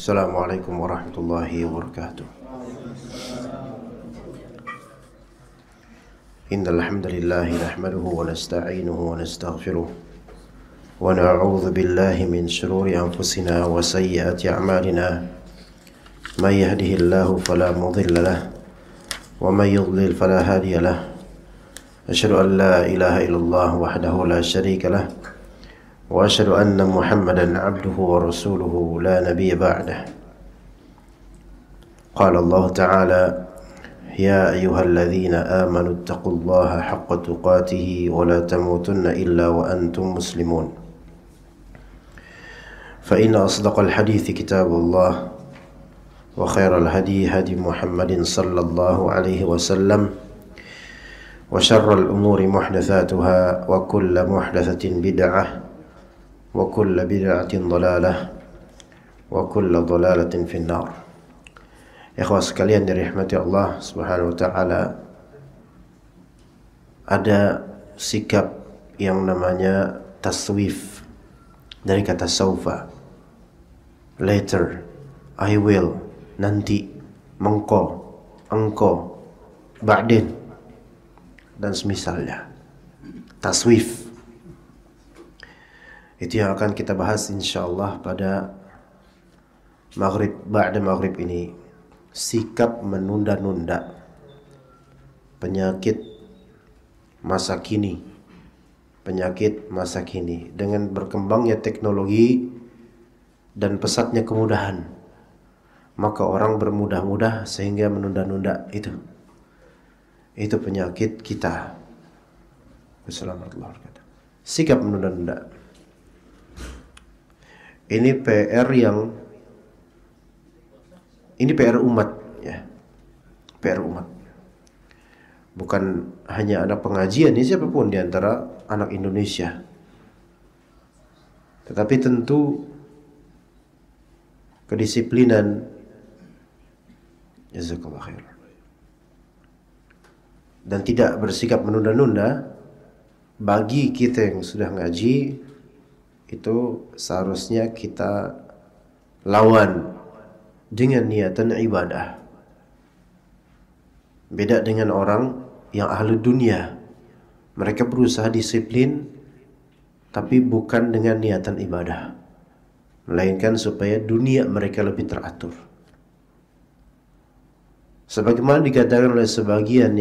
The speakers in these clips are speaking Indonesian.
Assalamualaikum warahmatullahi wabarakatuh. Innal hamdalillah nahmaduhu wa nasta'inuhu wa nastaghfiruh wa na'udzu billahi min shururi anfusina wa sayyiati a'malina. May yahdihillahu fala mudilla lahu wa may yudlil fala hadiya lahu. Asyhadu an la ilaha illallah wahdahu la syarika lahu wa asyhadu anna Muhammadan abduhu wa rasuluhu la nabiyya ba'dah. Qala Allah Ta'ala: Ya ayyuhalladzina amanu taqullaha haqqa tuqatih wa la tamutunna illa wa antum muslimun. Fa inna asdaqal hadithi kitabullah wa khairal hadi hadi Muhammadin sallallahu alaihi wasallam wa syarral umuri muhdatsatuha wa kullu muhdatsatin bid'ah wa kullu bid'atin dhalalah wa kullu dhalalatin finnar. Ikhwah sekalian dirahmati Allah Subhanahu wa taala, ada sikap yang namanya taswif dari kata saufa, later, I will, nanti, mengko, engko, ba'din dan semisalnya. Taswif itu yang akan kita bahas insyaallah pada ba'da maghrib ini. Sikap menunda-nunda, penyakit masa kini dengan berkembangnya teknologi dan pesatnya kemudahan, maka orang bermudah-mudah sehingga menunda-nunda. Itu penyakit kita. Wassalamualaikum warahmatullahi wabarakatuh. Sikap menunda-nunda ini PR umat, ya. PR umat. Bukan hanya anak pengajian, ini siapapun di antara anak Indonesia. Tetapi tentu kedisiplinan, jazakallah khair, dan tidak bersikap menunda-nunda bagi kita yang sudah ngaji, itu seharusnya kita lawan dengan niatan ibadah. Beda dengan orang yang ahli dunia, mereka berusaha disiplin tapi bukan dengan niatan ibadah, melainkan supaya dunia mereka lebih teratur. Sebagaimana dikatakan oleh sebagian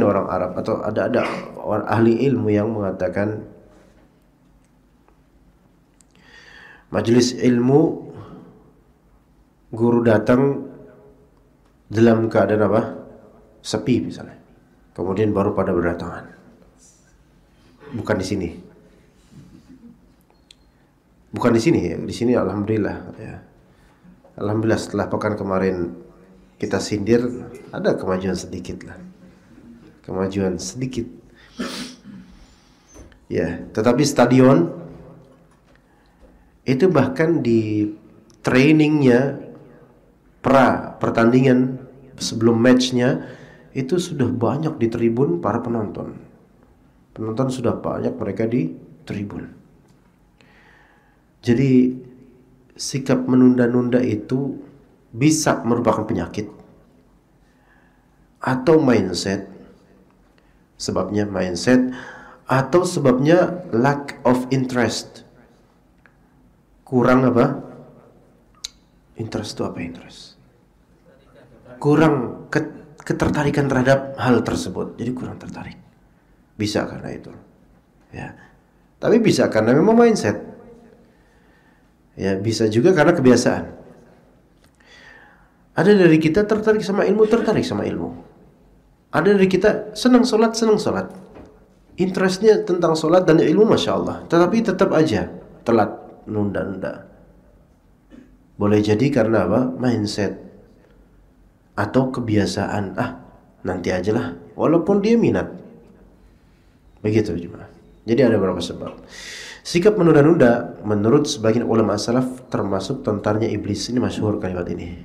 orang Arab, atau ada orang ahli ilmu yang mengatakan majelis ilmu, guru datang dalam keadaan apa? Sepi misalnya. Kemudian baru pada berdatangan. Bukan di sini. Bukan di sini ya. Di sini alhamdulillah ya. Alhamdulillah setelah pekan kemarin kita sindir, ada kemajuan sedikit lah. Kemajuan sedikit. Ya, tetapi stadion itu bahkan di trainingnya pertandingan sebelum matchnya itu sudah banyak di tribun para penonton. Penonton sudah banyak mereka di tribun. Jadi sikap menunda-nunda itu bisa merupakan penyakit atau mindset. Sebabnya mindset atau sebabnya lack of interest. Kurang apa? Interest itu apa interest? Kurang ketertarikan terhadap hal tersebut, jadi kurang tertarik. Bisa karena itu, ya. Tapi bisa karena memang mindset, ya. Bisa juga karena kebiasaan. Ada dari kita tertarik sama ilmu. Ada dari kita senang sholat. Interestnya tentang sholat dan ilmu, masya Allah. Tetapi tetap aja telat, nunda-nunda. Boleh jadi karena apa? Mindset atau kebiasaan. Nanti aja lah, walaupun dia minat. Begitu jemaah. Jadi ada beberapa sebab. Sikap menunda-nunda menurut sebagian ulama salaf termasuk tentaranya iblis. Ini masyhur kalimat ini.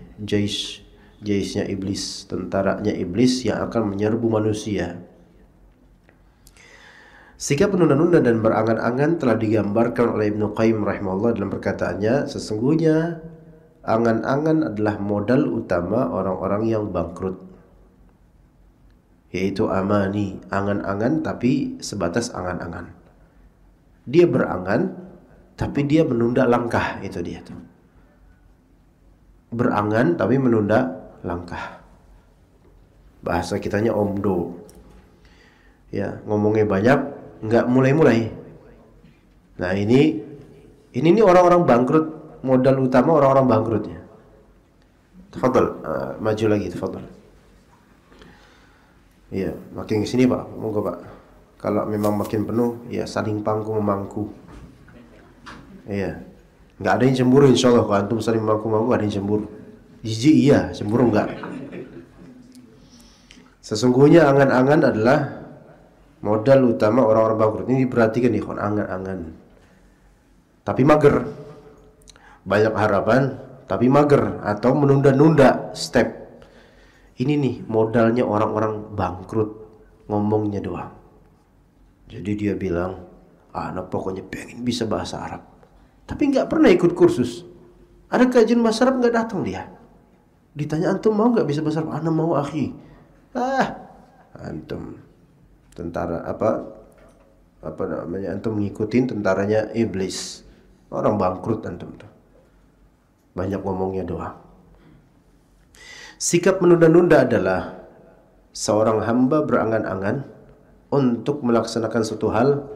Jaisnya iblis, tentaranya iblis yang akan menyerbu manusia. Sikap menunda-nunda dan berangan-angan telah digambarkan oleh Ibnu Qayyim rahimahullah dalam perkataannya, sesungguhnya angan-angan adalah modal utama orang-orang yang bangkrut. Yaitu amani, angan-angan tapi sebatas angan-angan. Dia berangan tapi dia menunda langkah, itu dia tuh. Berangan tapi menunda langkah. Bahasa kitanya omdo. Ya, ngomongnya banyak, nggak mulai-mulai. Nah, ini nih orang-orang bangkrut, modal utama orang-orang bangkrutnya. Tafadhal, maju lagi, tafadhal. Iya, makin kesini Pak, monggo Pak. Kalau memang makin penuh, ya saling pangku memangku. Iya, nggak ada yang cemburu insya Allah. Kalau antum saling memangku-mangku, ada yang cemburu. Jijik iya, cemburu enggak. Sesungguhnya angan-angan adalah modal utama orang-orang bangkrut. Ini diperhatikan nih, angan-angan. Tapi mager. Banyak harapan, tapi mager atau menunda-nunda step. Ini nih modalnya orang-orang bangkrut, ngomongnya doang. Jadi dia bilang, anak pokoknya pengen bisa bahasa Arab. Tapi nggak pernah ikut kursus. Ada kajian bahasa Arab nggak datang dia. Ditanya antum mau nggak bisa bahasa Arab? Ana mau akhi. Antum tentara apa namanya, antum ngikutin tentaranya iblis. Orang bangkrut antum tuh. Banyak ngomongnya doang. Sikap menunda-nunda adalah seorang hamba berangan-angan untuk melaksanakan suatu hal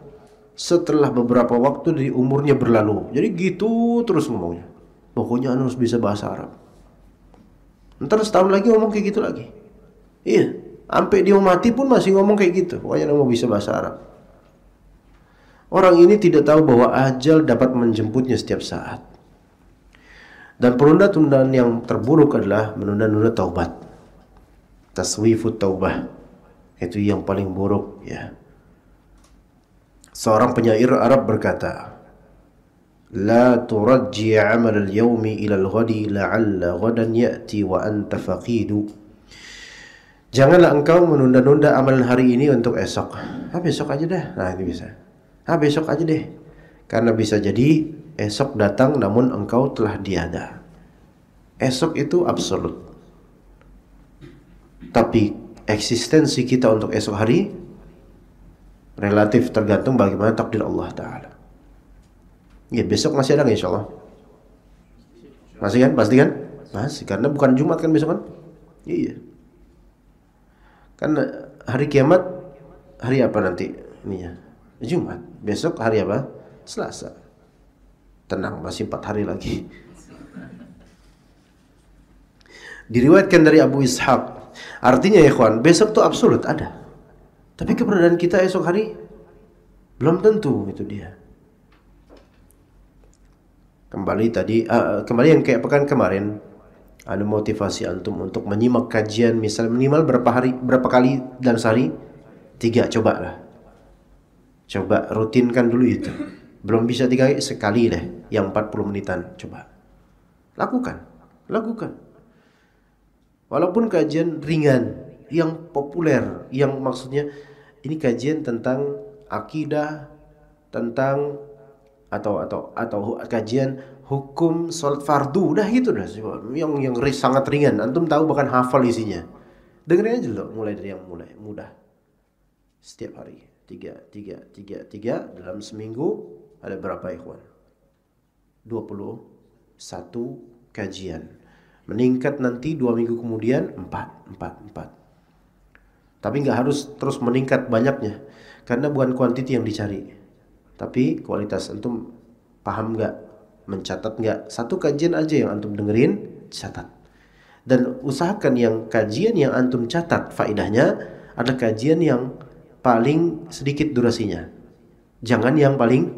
setelah beberapa waktu dari umurnya berlalu. Jadi gitu terus ngomongnya. Pokoknya harus bisa bahasa Arab. Ntar setahun lagi ngomong kayak gitu lagi. Iya, sampai dia mati pun masih ngomong kayak gitu. Pokoknya mau bisa bahasa Arab. Orang ini tidak tahu bahwa ajal dapat menjemputnya setiap saat. Dan penunda-tundaan yang terburuk adalah menunda-nunda taubat. Taswifut taubah. Itu yang paling buruk ya. Seorang penyair Arab berkata, "La turajji 'amal al-yawmi ila al-ghadi la'alla ghadan ya'ti wa anta faqidu." Janganlah engkau menunda-nunda amalan hari ini untuk esok. Besok aja deh. Nah, ini bisa. Besok aja deh. Karena bisa jadi esok datang namun engkau telah tiada. Esok itu absolut. Tapi eksistensi kita untuk esok hari relatif, tergantung bagaimana takdir Allah Ta'ala. Ya, besok masih ada nggak insya Allah? Masih kan? Pasti kan? Masih, karena bukan Jumat kan besok kan? Iya. Karena hari kiamat, hari apa nanti? Ininya Jumat. Besok hari apa? Selasa. Tenang, masih 4 hari lagi. Diriwayatkan dari Abu Ishaq. Artinya ya ikhwan, besok tuh absolut ada. Tapi keberadaan kita esok hari belum tentu, itu dia. Kembali yang kayak pekan kemarin, ada motivasi antum untuk menyimak kajian misal minimal berapa kali dalam sehari? 3, cobalah. Coba rutinkan dulu itu. Belum bisa 3 sekali deh, yang 40 menitan, coba. Lakukan. Walaupun kajian ringan, yang populer, yang maksudnya ini kajian tentang akidah, tentang atau kajian hukum salat fardu, udah gitu dah. Yang sangat ringan, antum tahu bahkan hafal isinya. Dengerin aja loh, mulai dari yang mudah. Setiap hari 3 dalam seminggu ada berapa ikhwan? 21 kajian. Meningkat nanti 2 minggu kemudian 4. Tapi nggak harus terus meningkat banyaknya, karena bukan kuantiti yang dicari, tapi kualitas. Antum paham nggak? Mencatat nggak? Satu kajian aja yang antum dengerin, catat. Dan usahakan yang kajian yang antum catat faedahnya adalah kajian yang paling sedikit durasinya. Jangan yang paling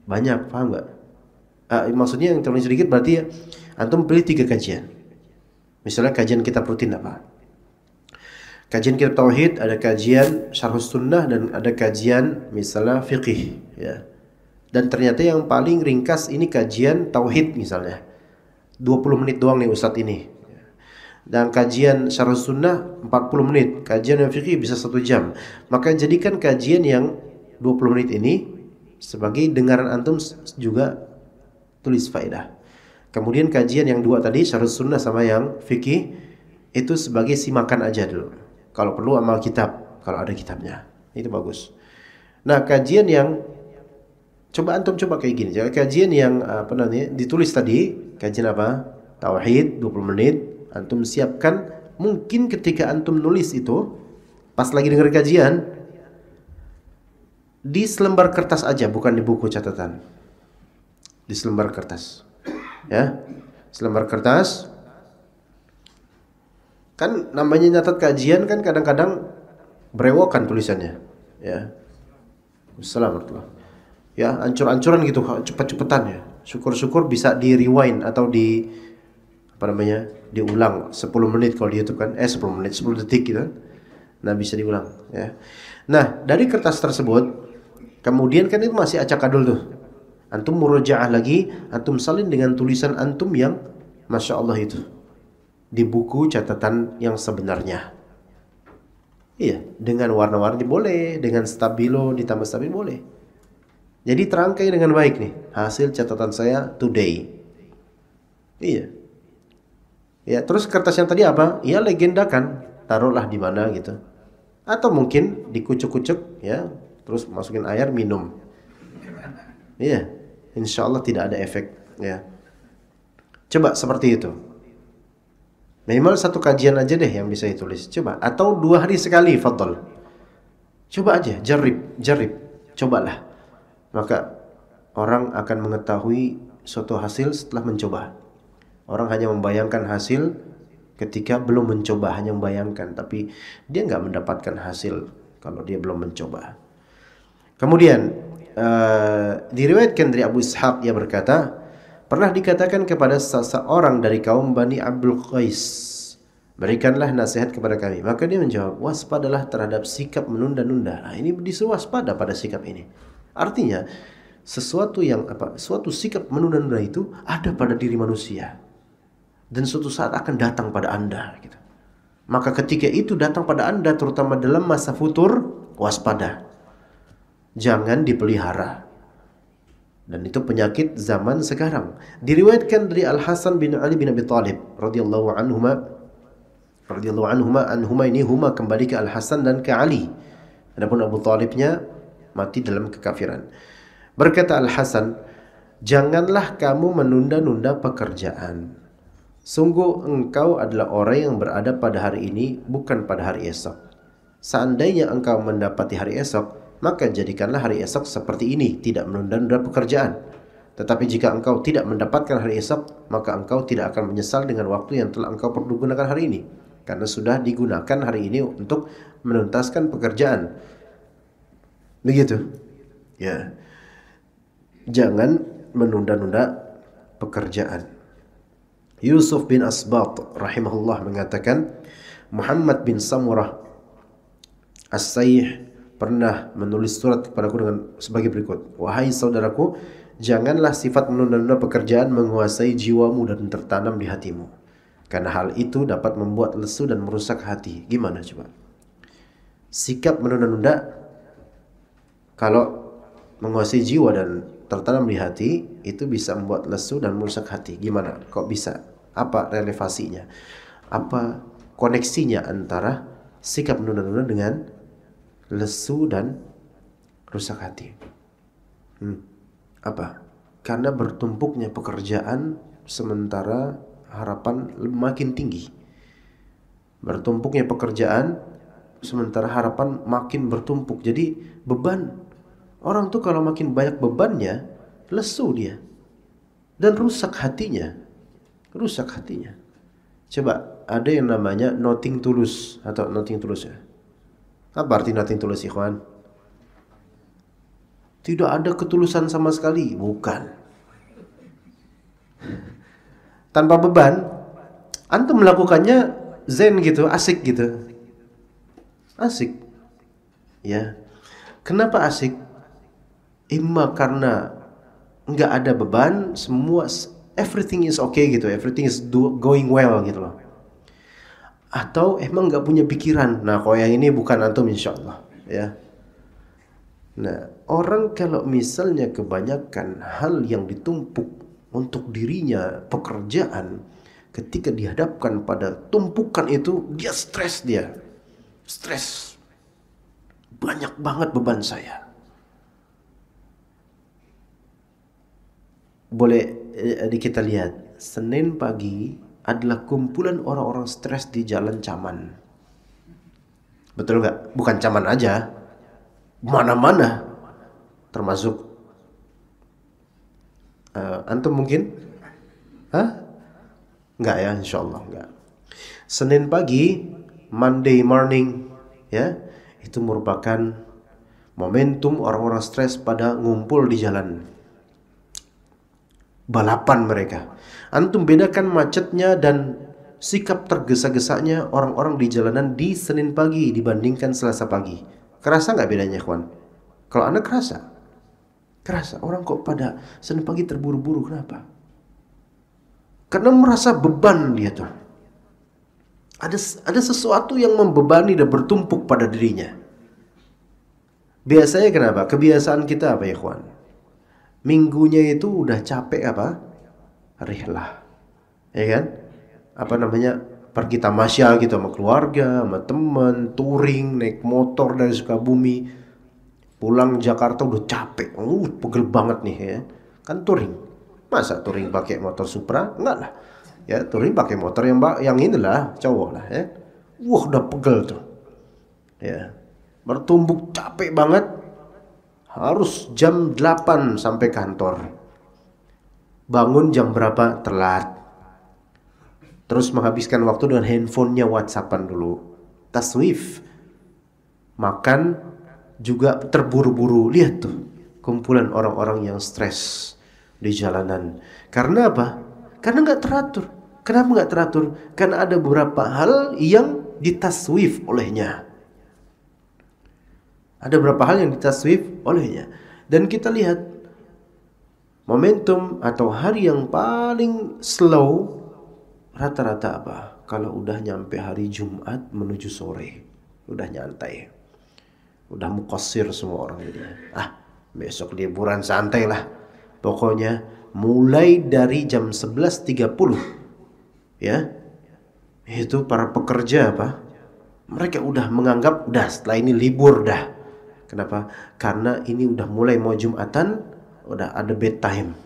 banyak, paham nggak? Maksudnya yang paling sedikit berarti ya, antum pilih 3 kajian. Misalnya kajian kitab rutin apa? Kajian kitab tauhid, ada kajian syarhus sunnah, dan ada kajian misalnya fiqih ya. Dan ternyata yang paling ringkas ini kajian tauhid misalnya. 20 menit doang nih ustadz ini. Dan kajian syarhus sunnah 40 menit, kajian yang fiqih bisa 1 jam. Maka jadikan kajian yang 20 menit ini sebagai dengaran antum juga tulis faedah. Kemudian kajian yang dua tadi, syarh sunnah sama yang fikih, itu sebagai simakan aja dulu. Kalau perlu amal kitab, kalau ada kitabnya, itu bagus. Nah, kajian yang coba kayak gini. Jadi kajian yang apa namanya ditulis tadi, kajian apa? Tauhid 20 menit, antum siapkan. Mungkin ketika antum nulis itu, pas lagi dengar kajian, di selembar kertas aja, bukan di buku catatan. Di selembar kertas. Ya, selembar kertas. Kan namanya nyatat kajian kan kadang-kadang berewokan tulisannya, ya. Assalamualaikum. Ya, ancur-ancuran gitu, cepet-cepetan ya. Syukur-syukur bisa di rewind atau di apa namanya? Diulang 10 menit kalau di YouTube kan. 10 menit, 10 detik gitu kan. Nah, bisa diulang, ya. Nah, dari kertas tersebut kemudian kan itu masih acak adul tuh. Antum murojaah lagi, antum salin dengan tulisan antum yang Masya Allah itu di buku catatan yang sebenarnya. Iya, dengan warna-warni boleh, dengan stabilo ditambah stabilo boleh. Jadi terangkai dengan baik nih hasil catatan saya today. Iya. Ya, terus kertas yang tadi apa? Ya legendakan, taruhlah di mana gitu. Atau mungkin dikucuk-kucuk ya, terus masukin air minum. Iya. Insya Allah tidak ada efek ya. Coba seperti itu. Minimal satu kajian aja deh yang bisa ditulis. Coba. Atau 2 hari sekali, fadl. Coba aja, jarib. Cobalah. Maka orang akan mengetahui suatu hasil setelah mencoba. Orang hanya membayangkan hasil ketika belum mencoba, hanya membayangkan. Tapi dia nggak mendapatkan hasil kalau dia belum mencoba. Kemudian diriwayatkan dari Abu Ishaq, ia berkata, pernah dikatakan kepada seseorang dari kaum Bani Abdul Qais, berikanlah nasihat kepada kami. Maka dia menjawab, waspadalah terhadap sikap menunda-nunda. Nah, ini disuruh waspada pada sikap ini. Artinya suatu sikap menunda-nunda itu ada pada diri manusia dan suatu saat akan datang pada Anda gitu. Maka ketika itu datang pada Anda, terutama dalam masa futur, waspada. Jangan dipelihara. Dan itu penyakit zaman sekarang. Diriwayatkan dari Al Hasan bin Ali bin Abi Thalib radhiyallahu anhuma ini huma kembali ke Al Hasan dan ke Ali. Adapun Abu Thalibnya mati dalam kekafiran. Berkata Al Hasan, janganlah kamu menunda-nunda pekerjaan. Sungguh engkau adalah orang yang berada pada hari ini, bukan pada hari esok. Seandainya engkau mendapati hari esok, maka jadikanlah hari esok seperti ini, tidak menunda-nunda pekerjaan. Tetapi jika engkau tidak mendapatkan hari esok, maka engkau tidak akan menyesal dengan waktu yang telah engkau pergunakan hari ini, karena sudah digunakan hari ini untuk menuntaskan pekerjaan. Begitu. Ya. Jangan menunda-nunda pekerjaan. Yusuf bin Asbat rahimahullah mengatakan, Muhammad bin Samurah As-Sayh pernah menulis surat kepadaku dengan sebagai berikut. Wahai saudaraku, janganlah sifat menunda-nunda pekerjaan menguasai jiwamu dan tertanam di hatimu. Karena hal itu dapat membuat lesu dan merusak hati. Gimana coba? Sikap menunda-nunda kalau menguasai jiwa dan tertanam di hati itu bisa membuat lesu dan merusak hati. Gimana? Kok bisa? Apa relevasinya? Apa koneksinya antara sikap menunda-nunda dengan lesu dan rusak hati? Apa? Karena bertumpuknya pekerjaan sementara harapan makin tinggi. Bertumpuknya pekerjaan sementara harapan makin bertumpuk. Jadi beban. Orang tuh kalau makin banyak bebannya, lesu dia. Dan rusak hatinya. Rusak hatinya. Coba, ada yang namanya nothing tulus atau nothing tulus ya. Apa arti nothing tulus, ikhwan? Tidak ada ketulusan sama sekali. Bukan. Tanpa beban, antum melakukannya zen gitu, asik gitu. Asik. Ya. Kenapa asik? Imma karena nggak ada beban, semua everything is okay gitu, everything is going well gitu loh. Atau emang nggak punya pikiran. Nah, kalau yang ini bukan antum insyaallah, ya. Nah, orang kalau misalnya kebanyakan hal yang ditumpuk untuk dirinya, pekerjaan, ketika dihadapkan pada tumpukan itu, dia stres dia. Stres. Banyak banget beban saya. Boleh kita lihat, Senin pagi adalah kumpulan orang-orang stres di Jalan Caman. Betul nggak? Bukan Caman aja, mana-mana, termasuk antum mungkin? Hah? Nggak ya, insya Allah nggak. Senin pagi, Monday morning, ya, itu merupakan momentum orang-orang stres pada ngumpul di jalan. Balapan mereka. Antum bedakan macetnya dan sikap tergesa-gesanya orang-orang di jalanan di Senin pagi dibandingkan Selasa pagi. Kerasa nggak bedanya, kawan? Kalau Anda kerasa? Kerasa. Orang kok pada Senin pagi terburu-buru, kenapa? Karena merasa beban dia tuh. Ada sesuatu yang membebani dan bertumpuk pada dirinya. Biasanya kenapa? Kebiasaan kita apa ya, kawan? Minggunya itu udah capek apa? Rihlah. Ya kan? Apa namanya? Pergi tamasya gitu sama keluarga, sama temen, touring, naik motor dari Sukabumi. Pulang Jakarta udah capek. Pegel banget nih ya. Kan touring. Masa touring pakai motor Supra? Enggak lah. Ya, touring pakai motor yang inilah, cowok lah ya. Wah, udah pegel tuh. Ya. Bertumbuk capek banget. Harus jam 8 sampai kantor. Bangun jam berapa? Telat. Terus menghabiskan waktu dengan handphonenya, WhatsAppan dulu. Taswif. Makan juga terburu-buru. Lihat tuh, kumpulan orang-orang yang stres di jalanan. Karena apa? Karena nggak teratur. Kenapa nggak teratur? Karena ada beberapa hal yang ditaswif olehnya. Ada beberapa hal yang ditaswif olehnya. Dan kita lihat momentum atau hari yang paling slow rata-rata apa? Kalau udah nyampe hari Jumat menuju sore, udah nyantai, udah mukosir semua orang jadi. Besok liburan santai lah. Pokoknya mulai dari jam 11.30 ya, itu para pekerja apa? Mereka udah menganggap udah setelah ini libur dah. Kenapa? Karena ini udah mulai mau Jumatan, udah ada bedtime.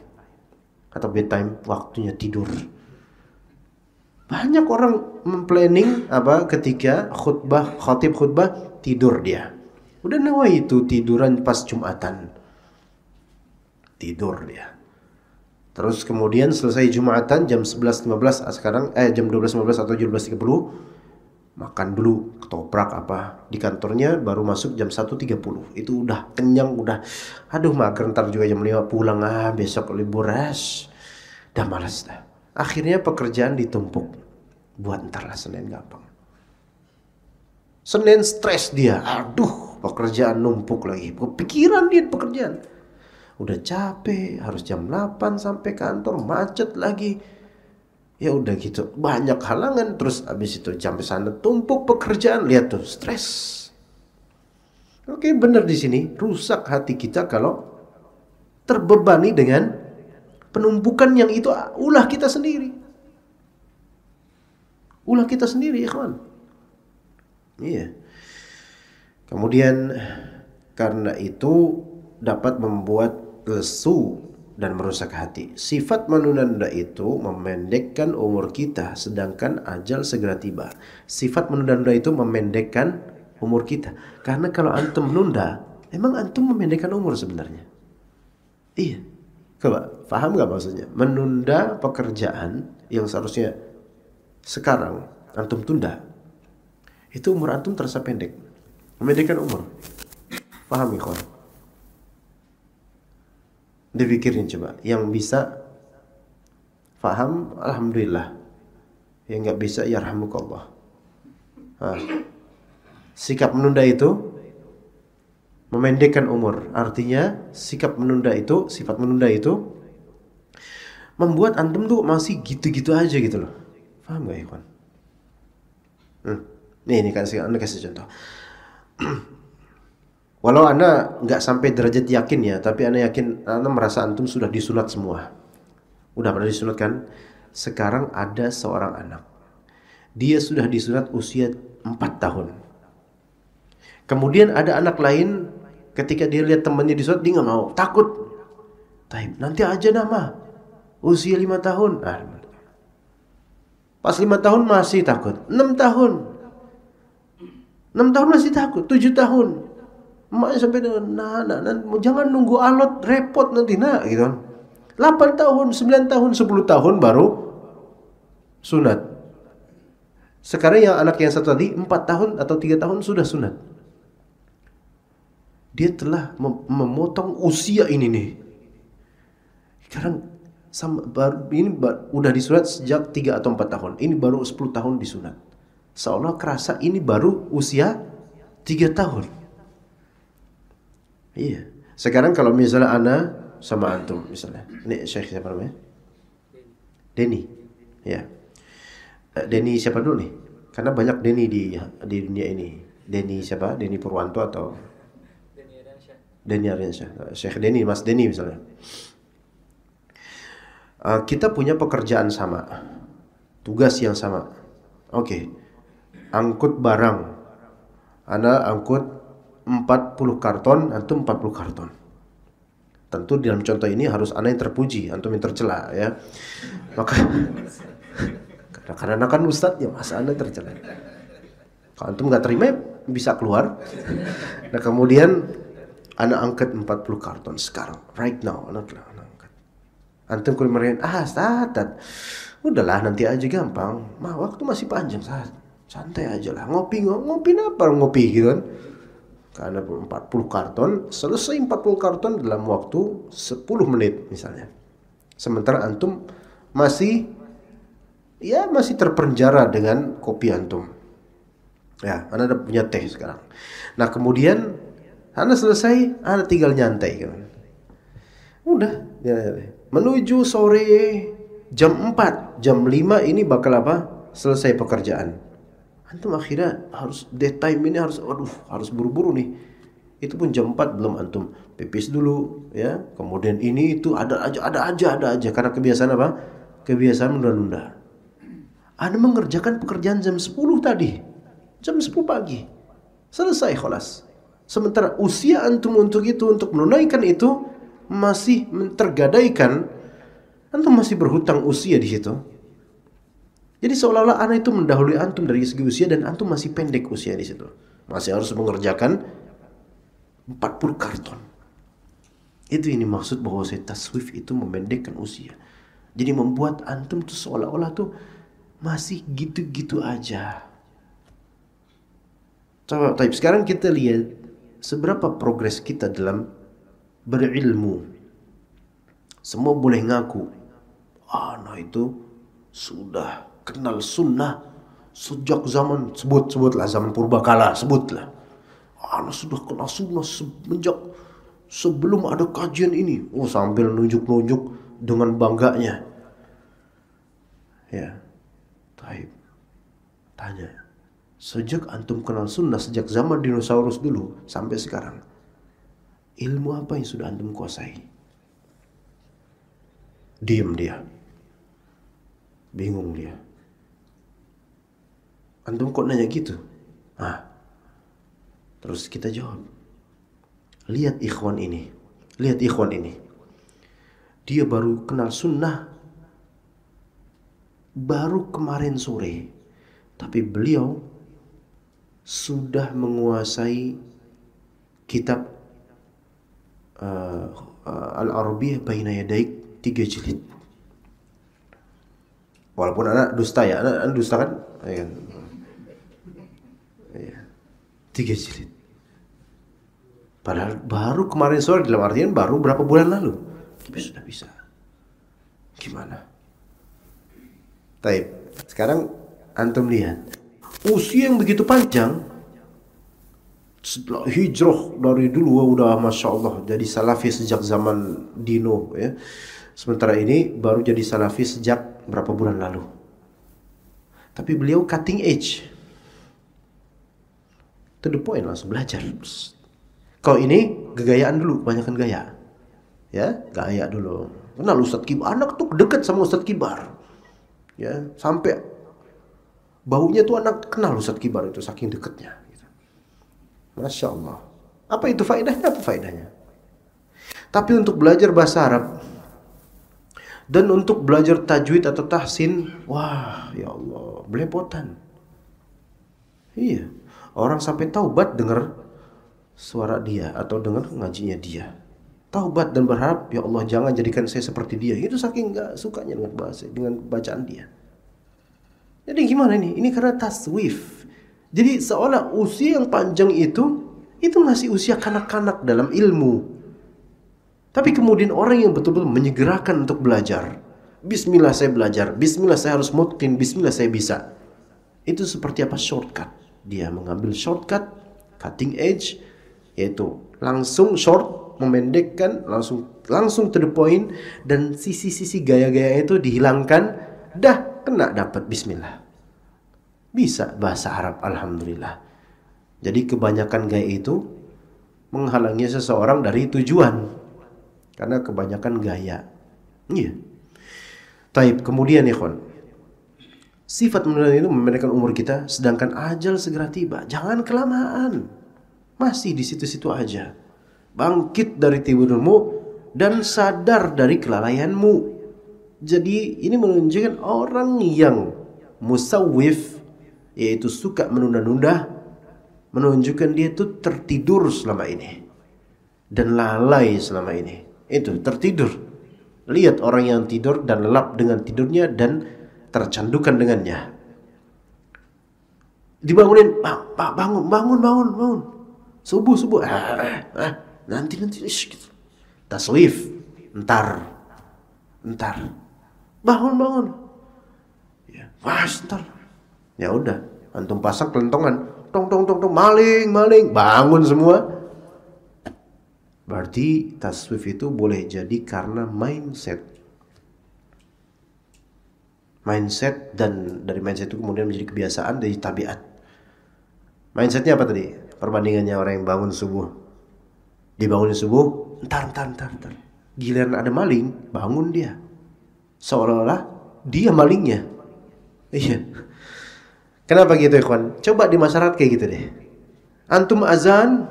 Atau bedtime waktunya tidur. Banyak orang memplanning apa ketika khatib khutbah tidur dia. Udah nawa itu tiduran pas Jumatan. Tidur dia. Terus kemudian selesai Jumatan jam 11.15 sekarang jam 12.15 atau 17.30 makan dulu ketoprak apa di kantornya, baru masuk jam 1.30. Itu udah kenyang, udah aduh mager, ntar juga jam 5 pulang, besok libur dah malas dah. Akhirnya pekerjaan ditumpuk buat ntar lah Senin gampang. Senin stres dia, aduh pekerjaan numpuk lagi, kepikiran dia pekerjaan. Udah capek, harus jam 8 sampai kantor, macet lagi. Ya udah gitu, banyak halangan. Terus habis itu sampai sana tumpuk pekerjaan, lihat tuh stres. Oke, benar di sini rusak hati kita kalau terbebani dengan penumpukan yang itu ulah kita sendiri. Ulah kita sendiri, ya kawan. Iya. Kemudian karena itu dapat membuat lesu dan merusak hati. Sifat menunda itu memendekkan umur kita, sedangkan ajal segera tiba. Sifat menunda itu memendekkan umur kita. Karena kalau antum menunda, emang antum memendekkan umur sebenarnya. Iya. Coba, paham gak maksudnya? Menunda pekerjaan yang seharusnya sekarang antum tunda, itu umur antum terasa pendek. Memendekkan umur. Paham ya kawan? Dipikirin coba. Yang bisa paham, alhamdulillah. Yang nggak bisa, ya rahmukallah. Sikap menunda itu memendekkan umur. Artinya sikap menunda itu, sifat menunda itu membuat antum tuh masih gitu-gitu aja gitu loh. Paham gak ya kawan? Nih anda kasih contoh. Walau anda nggak sampai derajat yakin ya, tapi anda yakin, anda merasa antum sudah disunat semua. Udah pernah disunatkan. Sekarang ada seorang anak, dia sudah disunat usia 4 tahun. Kemudian ada anak lain, ketika dia lihat temannya disunat, dia nggak mau, takut. Taib, nanti aja nama, usia 5 tahun. Pas 5 tahun masih takut, 6 tahun, 6 tahun masih takut, 7 tahun. Emaknya sampai nah, jangan nunggu alot, repot nanti nak, gitu. 8 tahun, 9 tahun, 10 tahun baru sunat. Sekarang yang anak yang satu tadi 4 tahun atau 3 tahun sudah sunat. Dia telah memotong usia ini nih. Sekarang udah disunat sejak 3 atau 4 tahun. Ini baru 10 tahun disunat. Seolah kerasa ini baru usia 3 tahun. Iya. Sekarang kalau misalnya ana sama antum misalnya. Ini Syekh siapa namanya? Denny. Ya. Denny siapa dulu nih? Karena banyak Denny di dunia ini. Denny siapa? Denny Purwanto atau Denny Aryansyah. Syekh Denny, Mas Denny misalnya. Kita punya pekerjaan sama, tugas yang sama. Oke. Angkut barang. Ana angkut 40 karton, antum 40 karton. Tentu dalam contoh ini harus ana yang terpuji, antum yang tercela ya. Maka karena ana kan ustadznya, masa ana tercela. Kalau antum nggak terima bisa keluar. Nah kemudian ana angkat 40 karton sekarang, right now ana angkat. Antum kemarin Ustaz, udahlah nanti aja gampang. Waktu masih panjang saat. Santai aja lah, ngopi apa ngopi gitu kan. Karena 40 karton, selesai 40 karton dalam waktu 10 menit misalnya. Sementara antum masih terpenjara dengan kopi antum. Ya, anda udah punya teh sekarang. Nah kemudian anda selesai, anda tinggal nyantai kan. Udah, menuju sore jam 4, jam 5 ini bakal apa? Selesai pekerjaan. Antum akhirnya harus daytime ini harus buru-buru nih. Itu pun jam 4 belum antum pipis dulu ya. Kemudian ini itu ada aja karena kebiasaan apa? Kebiasaan menunda-nunda. Anda mengerjakan pekerjaan jam 10 tadi. Jam 10 pagi. Selesai kholas. Sementara usia antum untuk menunaikan itu masih tergadaikan. Antum masih berhutang usia di situ. Jadi seolah-olah anak itu mendahului antum dari segi usia dan antum masih pendek usia di situ. Masih harus mengerjakan 40 karton. Itu ini maksud bahwa taswif itu memendekkan usia. Jadi membuat antum tuh seolah-olah tuh masih gitu-gitu aja. Coba, sekarang kita lihat seberapa progres kita dalam berilmu. Semua boleh ngaku, anak itu sudah kenal sunnah sejak zaman sebutlah zaman purbakala, sebutlah. Anak sudah kenal sunnah semenjak sebelum ada kajian ini. Sambil nunjuk-nunjuk dengan bangganya. Ya, taib. Tanya, sejak antum kenal sunnah sejak zaman dinosaurus dulu sampai sekarang, ilmu apa yang sudah antum kuasai? Diam dia, bingung dia. Antum kok nanya gitu? Terus kita jawab, lihat ikhwan ini. Dia baru kenal sunnah baru kemarin sore, tapi beliau sudah menguasai kitab Al-Arabiyyah Baina Yadaik 3 jilid. Walaupun anak dusta ya, anak dusta kan? Ya. 3 jilid. Padahal baru kemarin sore, dalam artian baru berapa bulan lalu kita sudah bisa. Gimana? Taib. Sekarang antum lihat usia yang begitu panjang. Setelah hijrah dari dulu udah masya Allah jadi salafi sejak zaman Dino ya. Sementara ini baru jadi salafi sejak berapa bulan lalu. Tapi beliau cutting edge. To the point, langsung belajar. Kalau ini gegayaan dulu, kebanyakan gaya. Ya, gaya dulu. Kenal Ustadz Kibar, anak tuh dekat sama Ustadz Kibar. Ya, sampai baunya tuh anak kenal Ustadz Kibar itu saking dekatnya. Gitu. Masya Allah. Apa itu faedahnya? Apa faedahnya? Tapi untuk belajar bahasa Arab dan untuk belajar tajwid atau tahsin, wah ya Allah, belepotan. Iya, orang sampai taubat dengar suara dia atau dengar ngajinya dia. Taubat dan berharap, ya Allah jangan jadikan saya seperti dia. Itu saking gak sukanya dengan bahasa, dengan bacaan dia. Jadi gimana ini? Ini karena taswif. Jadi seolah usia yang panjang itu masih usia kanak-kanak dalam ilmu. Tapi kemudian orang yang betul-betul menyegerakan untuk belajar. Bismillah saya belajar, bismillah saya harus mutqin, bismillah saya bisa. Itu seperti apa? Shortcut. Dia mengambil shortcut, cutting edge, yaitu langsung short, memendekkan, langsung to the point, dan sisi-sisi gaya-gaya itu dihilangkan, dah kena dapat bismillah. Bisa bahasa Arab, alhamdulillah. Jadi kebanyakan gaya itu menghalangi seseorang dari tujuan. Karena kebanyakan gaya. Iya. Taib, kemudian ikhwan, sifat menunda itu memendekkan umur kita, sedangkan ajal segera tiba. Jangan kelamaan. Masih di situ-situ aja. Bangkit dari tidurmu dan sadar dari kelalaianmu. Jadi ini menunjukkan orang yang musawwif, yaitu suka menunda-nunda, menunjukkan dia itu tertidur selama ini dan lalai selama ini. Itu tertidur. Lihat orang yang tidur dan lelap dengan tidurnya dan tercandukan dengannya. Dibangunin, Pak, bangun. Subuh. Nanti gitu. Taswif, entar. Bangun. Ya, entar. Ya udah, antum pasang kelentongan. Tong, maling. Bangun semua. Berarti taswif itu boleh jadi karena mindset. Dan dari mindset itu kemudian menjadi kebiasaan, dari tabiat. Mindsetnya apa tadi? Perbandingannya orang yang bangun subuh. Dibangunin subuh, entar. Giliran ada maling, bangun dia. Seolah-olah dia malingnya. Iya. Kenapa gitu ikhwan? Coba di masyarakat kayak gitu deh. Antum azan,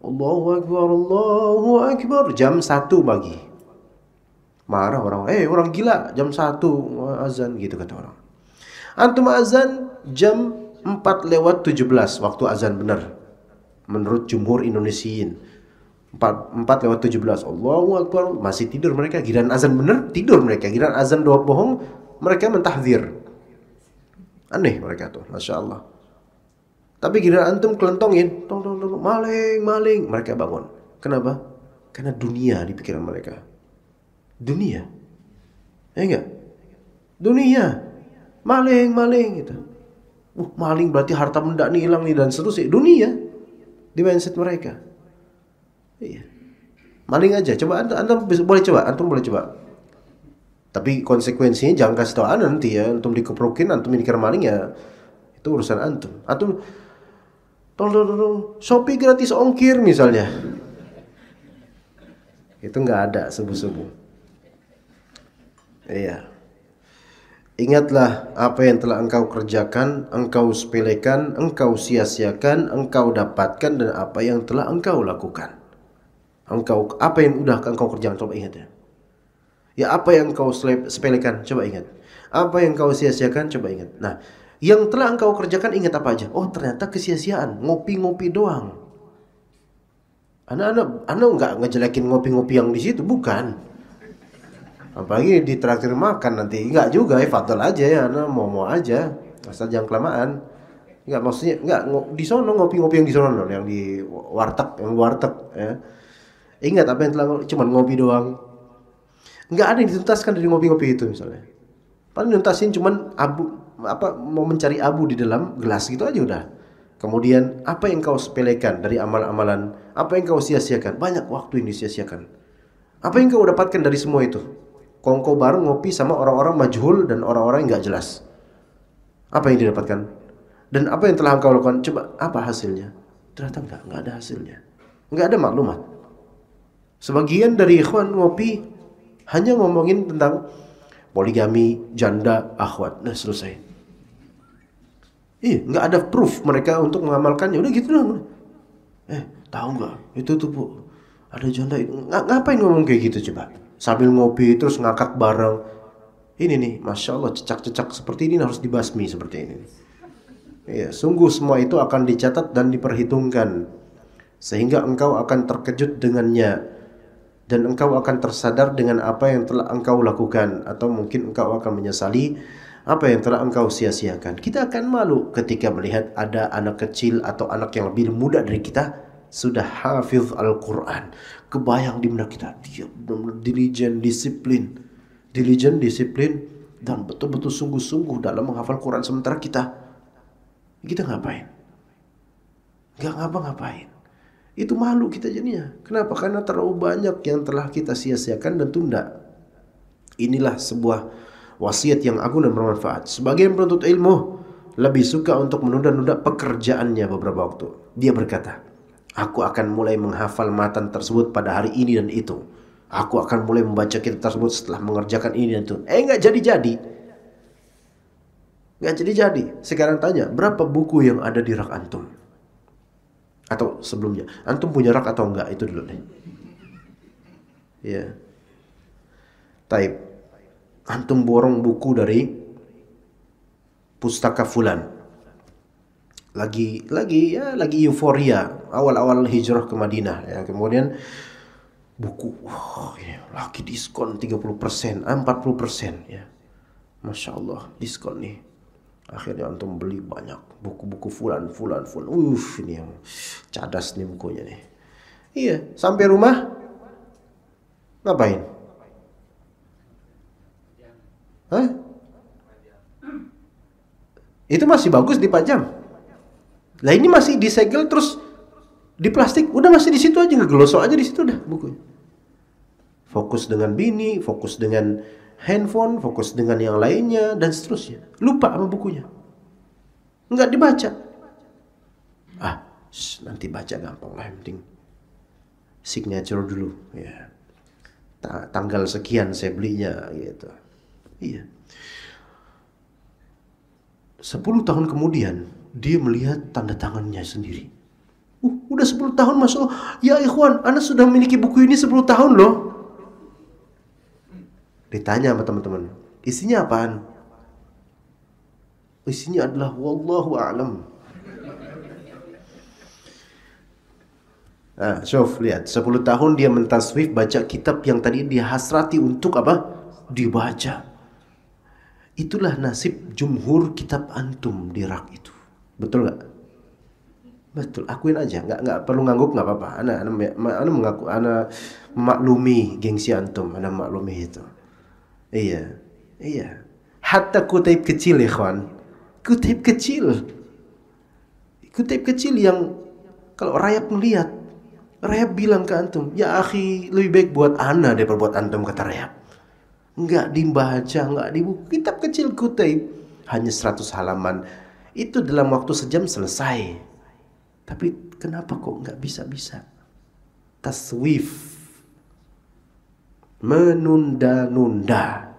Allahu Akbar, jam 1 pagi. Marah orang, orang gila, jam 1 azan, gitu kata orang. Antum azan jam 4:17 waktu azan benar. Menurut jumhur Indonesiin 4:17 Allahu Akbar, masih tidur mereka. Giliran azan benar tidur mereka. Giliran azan doa bohong mereka mentahdzir. Aneh mereka tuh, Masya Allah. Tapi giliran antum kelentongin, tong, maling, mereka bangun. Kenapa? Karena dunia di pikiran mereka. Dunia, enggak? Dunia, maling gitu. Maling berarti harta benda nih hilang nih dan seterusnya. Dunia di mindset mereka. Iya. Maling aja. Coba antum boleh coba. Tapi konsekuensinya jangan kasih tahu nanti ya. Antum dikeprokin, antum dikira maling ya. Itu urusan antum. Antum tolong Shopee gratis ongkir misalnya. Itu nggak ada subuh-subuh. Iya. Ingatlah apa yang telah engkau kerjakan, engkau sepelekan, engkau sia-siakan, engkau dapatkan, dan apa yang telah engkau lakukan. Apa yang udah engkau kerjakan, coba ingat ya. Ya, apa yang engkau sepelekan, coba ingat. Apa yang engkau sia-siakan, coba ingat. Nah, yang telah engkau kerjakan ingat apa aja? Oh, ternyata kesia-siaan, ngopi-ngopi doang. Anak enggak ngejelekin ngopi-ngopi yang di situ, bukan. Apalagi ditraktir makan nanti. Enggak juga, fadl aja ya, anak mau aja. Asal jangan kelamaan. Enggak, maksudnya enggak di sono ngopi-ngopi yang di sono, yang di warteg ya. Ingat apa yang telah cuman ngopi doang. Enggak ada yang dituntaskan dari ngopi-ngopi itu misalnya. Paling nuntasin cuman mau mencari abu di dalam gelas gitu aja udah. Kemudian apa yang kau sepelekan dari amal-amalan, apa yang kau sia-siakan? Banyak waktu yang disia-siakan. Apa yang kau dapatkan dari semua itu? Kau bareng ngopi sama orang-orang majhul dan orang-orang yang gak jelas. Apa yang didapatkan? Dan apa yang telah engkau lakukan? Coba apa hasilnya? Ternyata enggak ada hasilnya. Enggak ada maklumat. Sebagian dari ikhwan ngopi Hanya ngomongin tentang poligami, janda, akhwat. Nah, selesai. Nggak ada proof mereka untuk mengamalkannya. Udah gitu doang. Tahu nggak? Itu tuh Bu, ada janda. Ngapain ngomong kayak gitu coba? Sambil ngopi terus ngakak bareng. Ini nih, Masya Allah, cecak-cecak seperti ini harus dibasmi seperti ini. Iya, sungguh semua itu akan dicatat dan diperhitungkan. Sehingga engkau akan terkejut dengannya. Dan engkau akan tersadar dengan apa yang telah engkau lakukan. Atau mungkin engkau akan menyesali apa yang telah engkau sia-siakan. Kita akan malu ketika melihat ada anak kecil atau anak yang lebih muda dari kita sudah hafiz Al-Quran. Kebayang di benak kita, dia benar-benar diligent, disiplin, dan betul-betul sungguh-sungguh dalam menghafal Quran. Sementara kita ngapain? Gak ngapa-ngapain. Itu malu kita jadinya. Kenapa? Karena terlalu banyak yang telah kita sia-siakan dan tunda. Inilah sebuah wasiat yang agung dan bermanfaat. Sebagian penuntut ilmu lebih suka untuk menunda-nunda pekerjaannya beberapa waktu. Dia berkata, aku akan mulai menghafal matan tersebut pada hari ini dan itu. Aku akan mulai membaca kitab tersebut setelah mengerjakan ini dan itu. Nggak jadi-jadi. Nggak jadi-jadi. Sekarang tanya, berapa buku yang ada di rak antum? Atau sebelumnya, antum punya rak atau enggak? Itu dulu deh. Ya. Taib. Antum borong buku dari pustaka fulan. Lagi euforia awal-awal hijrah ke Madinah ya. Kemudian buku lagi diskon 30%, 40% ya. Masya Allah, diskon nih. Akhirnya antum beli banyak buku-buku fulan. Ini yang cadas nih bukunya nih. Iya, sampai rumah ngapain? Hah? Itu masih bagus dipajang. Lah ini masih disegel terus di plastik, udah masih di situ aja, ngegelosok aja di situ udah bukunya. Fokus dengan bini, fokus dengan handphone, fokus dengan yang lainnya dan seterusnya. Lupa sama bukunya. Enggak dibaca. Nanti baca gampang lah, yang penting signature dulu ya. Tanggal sekian saya belinya gitu. Iya. 10 tahun kemudian dia melihat tanda tangannya sendiri. Udah 10 tahun Masya Allah. Ya ikhwan, Anda sudah memiliki buku ini 10 tahun loh. Ditanya sama teman-teman, isinya apaan? Isinya adalah wallahu a'lam. Nah, lihat 10 tahun dia mentaswif baca kitab yang tadi dia hasrati untuk apa? Dibaca. Itulah nasib jumhur kitab antum di rak itu. Betul gak? Betul, akuin aja, nggak perlu ngangguk, nggak apa-apa. Ana mengaku, ana memaklumi gengsi antum, ana memaklumi itu. Iya. Hatta kutip kecil ya kawan, kutip kecil yang kalau rayap melihat, rayap bilang ke antum, ya akhi, lebih baik buat ana daripada buat antum, kata rayap. Nggak dibaca, nggak dibuku. Kitab kecil kutip hanya 100 halaman. Itu dalam waktu sejam selesai. Tapi kenapa kok nggak bisa-bisa? Taswif, menunda-nunda.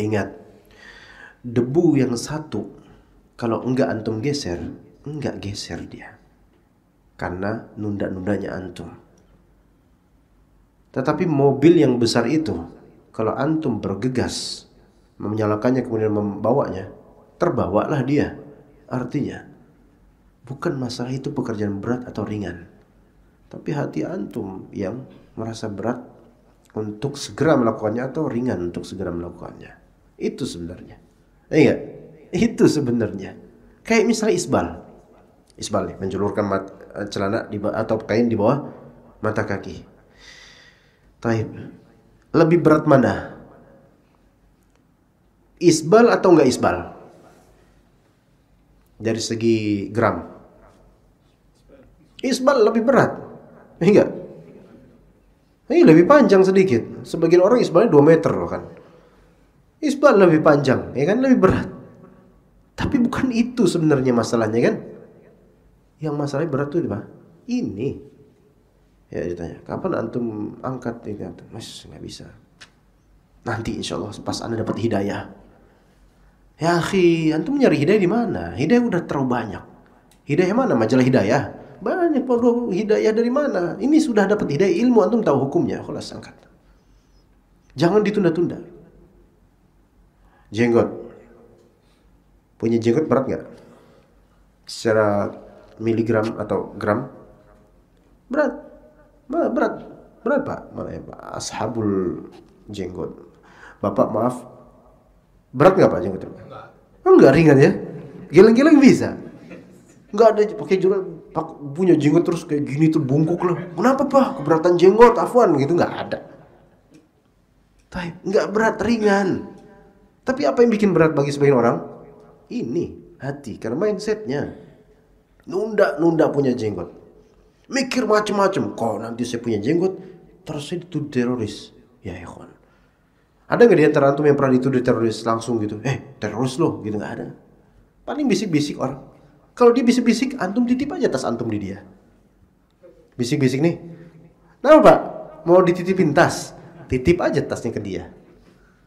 Ingat, debu yang satu kalau enggak antum geser, enggak geser dia. Karena nunda-nundanya antum. Tetapi mobil yang besar itu, kalau antum bergegas menyalakannya kemudian membawanya, terbawalah dia. Artinya, bukan masalah itu pekerjaan berat atau ringan, tapi hati antum yang merasa berat untuk segera melakukannya atau ringan untuk segera melakukannya. Itu sebenarnya. Iya, itu sebenarnya. Kayak misalnya isbal nih, menjulurkan celana atau kain di bawah mata kaki. Taib. Lebih berat mana? Isbal atau enggak isbal? Dari segi gram. Isbal lebih berat. Enggak? Ini lebih panjang sedikit. Sebagian orang isbalnya 2 meter loh kan. Isbal lebih panjang, ya kan, lebih berat. Tapi bukan itu sebenarnya masalahnya kan. Yang masalahnya berat itu apa? Ini. Ya ditanya, kapan antum angkat ini? Mas, nggak bisa. Nanti insya Allah pas Anda dapat hidayah. Ya akhi, antum nyari hidayah di mana? Hidayah udah terlalu banyak. Hidayah mana? Majalah hidayah. Banyak produk hidayah dari mana? Ini sudah dapat hidayah ilmu, antum tahu hukumnya. Khalas, angkat. Jangan ditunda-tunda. Jenggot. Punya jenggot berat nggak? Secara miligram atau gram? Berat. Berat. Berat Pak. Mana ya Pak? Ashabul jenggot. Bapak maaf. Berat nggak Pak jenggotnya? Enggak ringan ya. Geleng-geleng bisa. Enggak ada pakai jenggot, punya jenggot terus kayak gini tuh bungkuk lah. Kenapa Pak? Keberatan jenggot, afwan gitu nggak ada. Nggak berat, ringan. Tapi apa yang bikin berat bagi sebagian orang? Ini hati, karena mindsetnya nunda punya jenggot, mikir macam-macam. Kok nanti saya punya jenggot, terus saya dituduh teroris. Ya ikhwan, ada nggak di antara antum yang pernah dituduh teroris langsung gitu? Teroris loh, gitu nggak ada. Paling bisik-bisik orang. Kalau dia bisik-bisik, antum titip aja tas antum di dia. Bisik-bisik nih, nah Pak, mau dititipin tas? Titip aja tasnya ke dia.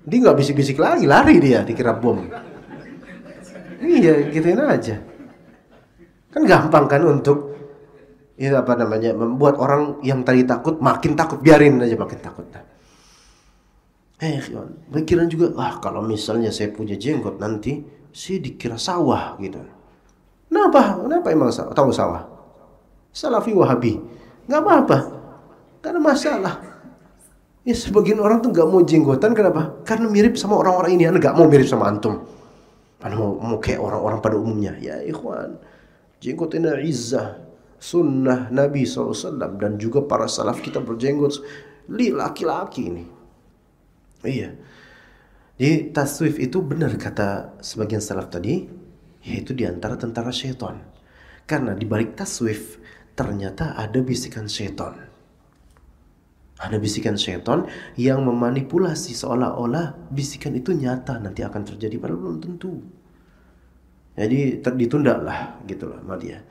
Dia nggak bisik-bisik lagi, lari dia, dikira bom. Iya, gituin aja. Kan gampang kan untuk membuat orang yang tadi takut makin takut, biarin aja makin takut. Pikiran juga, kalau misalnya saya punya jenggot nanti saya dikira sawah gitu. Kenapa emang sawah? Tahu sawah? Salafi Wahabi. Nggak apa-apa. Karena masalah. Ya sebagian orang tuh nggak mau jenggotan, kenapa? Karena mirip sama orang-orang ini. Anda nggak mau mirip sama antum. Anda mau kayak orang-orang pada umumnya. Ya ikhwan, jenggot ini izzah, sunnah Nabi SAW, dan juga para salaf kita berjenggot. Laki-laki ini. Iya. Jadi taswif itu benar kata sebagian salaf tadi, yaitu diantara tentara syaitan. Karena di balik taswif ternyata ada bisikan syaitan. Ada bisikan syaitan yang memanipulasi seolah-olah bisikan itu nyata nanti akan terjadi, padahal belum tentu. Jadi ditunda lah gitulah sama dia.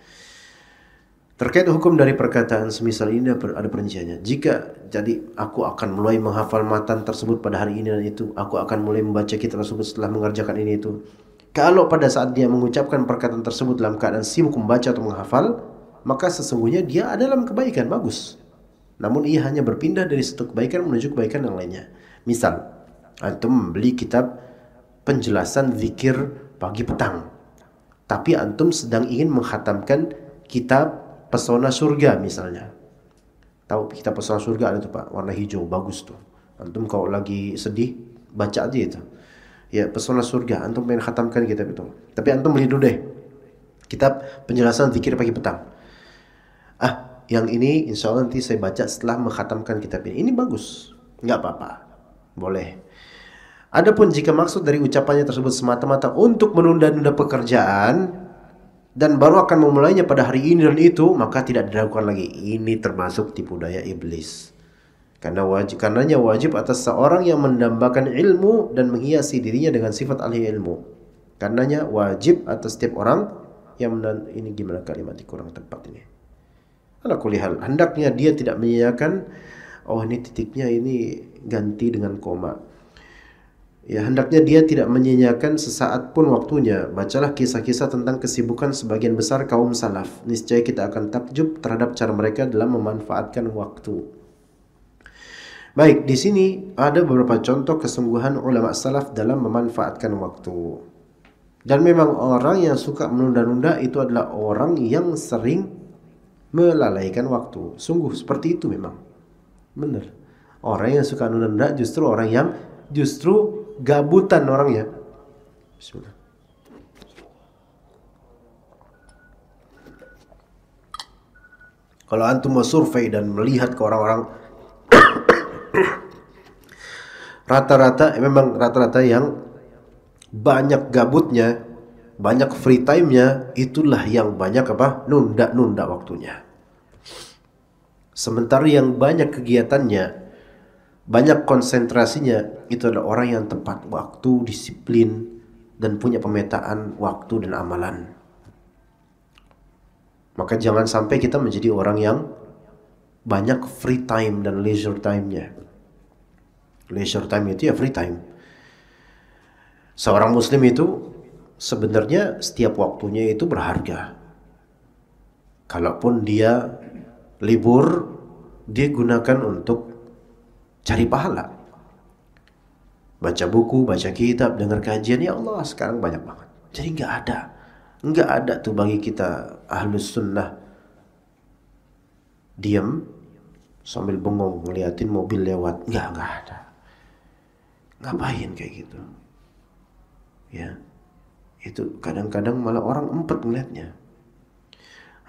Terkait hukum dari perkataan semisal ini ada perinciannya. Jika jadi aku akan mulai menghafal matan tersebut pada hari ini dan itu, aku akan mulai membaca kitab tersebut setelah mengerjakan ini itu. Kalau pada saat dia mengucapkan perkataan tersebut dalam keadaan sibuk membaca atau menghafal, maka sesungguhnya dia ada dalam kebaikan, bagus. Namun ia hanya berpindah dari satu kebaikan menuju kebaikan yang lainnya. Misal, antum membeli kitab penjelasan zikir pagi petang, tapi antum sedang ingin menghatamkan kitab Pesona Surga misalnya. Tahu kitab Pesona Surga ada tuh Pak, warna hijau, bagus tuh. Antum kalau lagi sedih baca aja itu. Ya, Pesona Surga, antum pengen khatamkan kitab itu. Tapi antum beli dulu deh kitab penjelasan zikir pagi petang. Yang ini insya Allah nanti saya baca setelah menghatamkan kitab ini. Ini bagus, nggak apa-apa, boleh. Adapun jika maksud dari ucapannya tersebut semata-mata untuk menunda-nunda pekerjaan dan baru akan memulainya pada hari ini dan itu, maka tidak dilakukan lagi. Ini termasuk tipu daya iblis. Karenanya wajib atas seorang yang mendambakan ilmu dan menghiasi dirinya dengan sifat ahli ilmu. Karenanya wajib atas setiap orang yang ini gimana kalimat kurang tepat ini. Ala kulli hal, hendaknya dia tidak menyanyiakan, ini titiknya ini ganti dengan koma. Ya, hendaknya dia tidak menyanyiakan sesaat pun waktunya. Bacalah kisah-kisah tentang kesibukan sebagian besar kaum salaf. Niscaya kita akan takjub terhadap cara mereka dalam memanfaatkan waktu. Baik, di sini ada beberapa contoh kesungguhan ulama salaf dalam memanfaatkan waktu. Dan memang orang yang suka menunda-nunda itu adalah orang yang sering melalaikan waktu. Sungguh seperti itu memang. Benar. Orang yang suka menunda justru orang yang justru gabutan orangnya. Bismillah. Kalau antum mau survei dan melihat ke orang-orang rata-rata yang banyak gabutnya, banyak free time-nya, itulah yang banyak nunda-nunda waktunya. Sementara yang banyak kegiatannya, banyak konsentrasinya, itu adalah orang yang tepat waktu, disiplin, dan punya pemetaan waktu dan amalan. Maka jangan sampai kita menjadi orang yang banyak free time dan leisure time-nya. Leisure time itu ya free time. Seorang muslim itu sebenarnya setiap waktunya itu berharga. Kalaupun dia libur, dia gunakan untuk cari pahala. Baca buku, baca kitab, dengar kajian, ya Allah sekarang banyak banget. Jadi nggak ada tuh bagi kita ahlus sunnah diam sambil bengong ngeliatin mobil lewat, nggak ada. Ngapain kayak gitu? Ya, itu kadang-kadang malah orang empet ngeliatnya.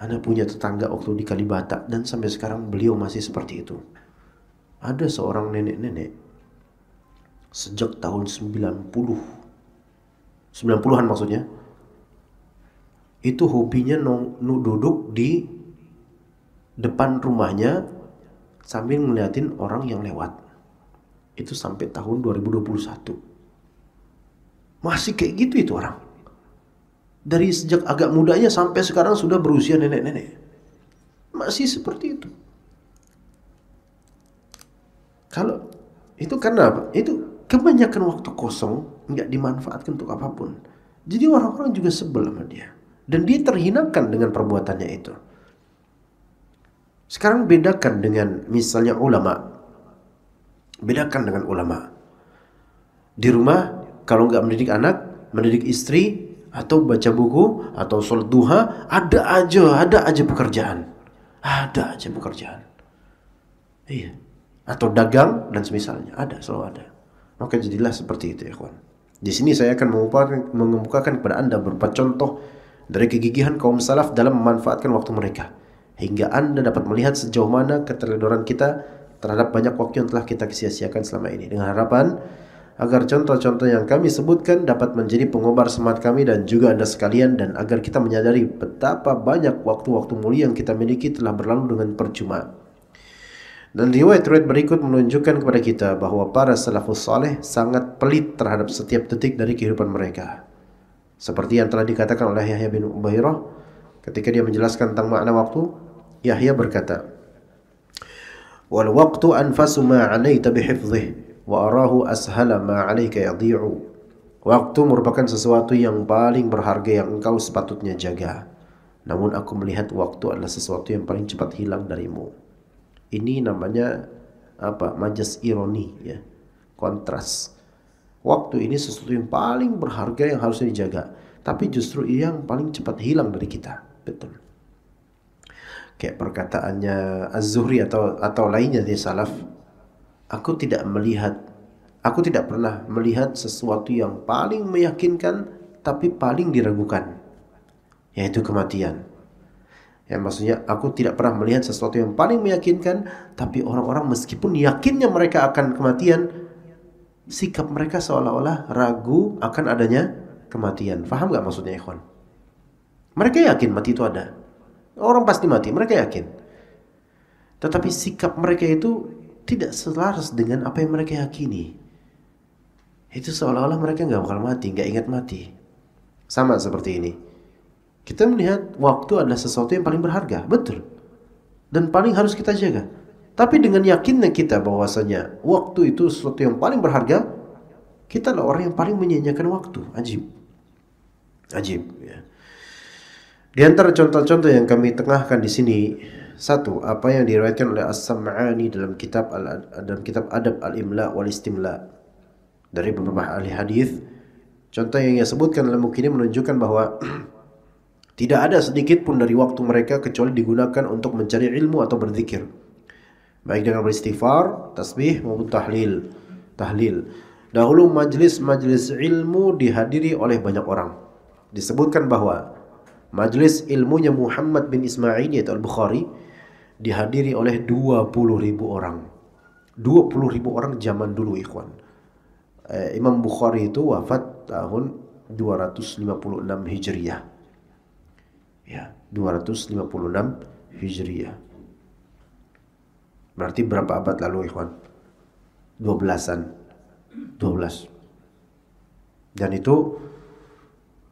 Ana punya tetangga waktu di Kalibata dan sampai sekarang beliau masih seperti itu. Ada seorang nenek-nenek sejak tahun 90-an maksudnya. Itu hobinya duduk di depan rumahnya sambil ngeliatin orang yang lewat. Itu sampai tahun 2021. Masih kayak gitu itu orang. Dari sejak agak mudanya sampai sekarang sudah berusia nenek-nenek. Masih seperti itu. Kalau itu karena apa? Itu kebanyakan waktu kosong nggak dimanfaatkan untuk apapun. Jadi orang-orang juga sebel sama dia. Dan dia terhinakan dengan perbuatannya itu. Sekarang bedakan dengan misalnya ulama. Bedakan dengan ulama. Di rumah kalau nggak mendidik anak, mendidik istri, atau baca buku, atau sholat duha, ada aja pekerjaan. Ada aja pekerjaan. Iya. Atau dagang dan semisalnya, selalu ada. Maka jadilah seperti itu ya kawan. Di sini saya akan mengemukakan kepada Anda beberapa contoh dari kegigihan kaum salaf dalam memanfaatkan waktu mereka, hingga Anda dapat melihat sejauh mana keteledoran kita terhadap banyak waktu yang telah kita sia-siakan selama ini. Dengan harapan agar contoh-contoh yang kami sebutkan dapat menjadi pengobar semangat kami dan juga Anda sekalian, dan agar kita menyadari betapa banyak waktu-waktu mulia yang kita miliki telah berlalu dengan percuma. Dan riwayat-riwayat berikut menunjukkan kepada kita bahwa para salafus saleh sangat pelit terhadap setiap detik dari kehidupan mereka. Seperti yang telah dikatakan oleh Yahya bin Ubairah ketika dia menjelaskan tentang makna waktu. Yahya berkata, "Wal waqtu anfasu ma 'alaita bihifdhihi wa arahu ashala ma 'alaika yadhi'u." Waktu merupakan sesuatu yang paling berharga yang engkau sepatutnya jaga. Namun aku melihat waktu adalah sesuatu yang paling cepat hilang darimu. Ini namanya apa? Majas ironi ya. Kontras. Waktu ini sesuatu yang paling berharga yang harusnya dijaga, tapi justru yang paling cepat hilang dari kita. Betul. Kayak perkataannya Az-Zuhri atau lainnya dari salaf, aku tidak pernah melihat sesuatu yang paling meyakinkan tapi paling diragukan, yaitu kematian. Ya, maksudnya aku tidak pernah melihat sesuatu yang paling meyakinkan tapi orang-orang meskipun yakinnya mereka akan kematian, sikap mereka seolah-olah ragu akan adanya kematian. Faham gak maksudnya ikhwan? Mereka yakin mati itu ada. Orang pasti mati, mereka yakin. Tetapi sikap mereka itu tidak selaras dengan apa yang mereka yakini. Itu seolah-olah mereka gak bakal mati, gak ingat mati. Sama seperti ini. Kita melihat waktu adalah sesuatu yang paling berharga, betul. Dan paling harus kita jaga. Tapi dengan yakinnya kita bahwasanya waktu itu sesuatu yang paling berharga, kita adalah orang yang paling menyia-nyiakan waktu. Ajib ya. Di antara contoh-contoh yang kami tengahkan di sini, satu, apa yang diriwayatkan oleh As-Sam'ani dalam kitab Adab Al-Imla wal Istimla dari beberapa ahli hadis. Contoh yang ia sebutkan dalam buku ini menunjukkan bahwa tidak ada sedikit pun dari waktu mereka kecuali digunakan untuk mencari ilmu atau berzikir, baik dengan beristighfar, tasbih maupun tahlil. Dahulu majlis ilmu dihadiri oleh banyak orang. Disebutkan bahwa majlis ilmunya Muhammad bin Ismail yaitu Al-Bukhari dihadiri oleh 20.000 orang. 20.000 orang zaman dulu ikhwan. Imam Bukhari itu wafat tahun 256 Hijriah. Ya, 256 Hijriah. Berarti berapa abad lalu ikhwan? 12-an. 12. Dan itu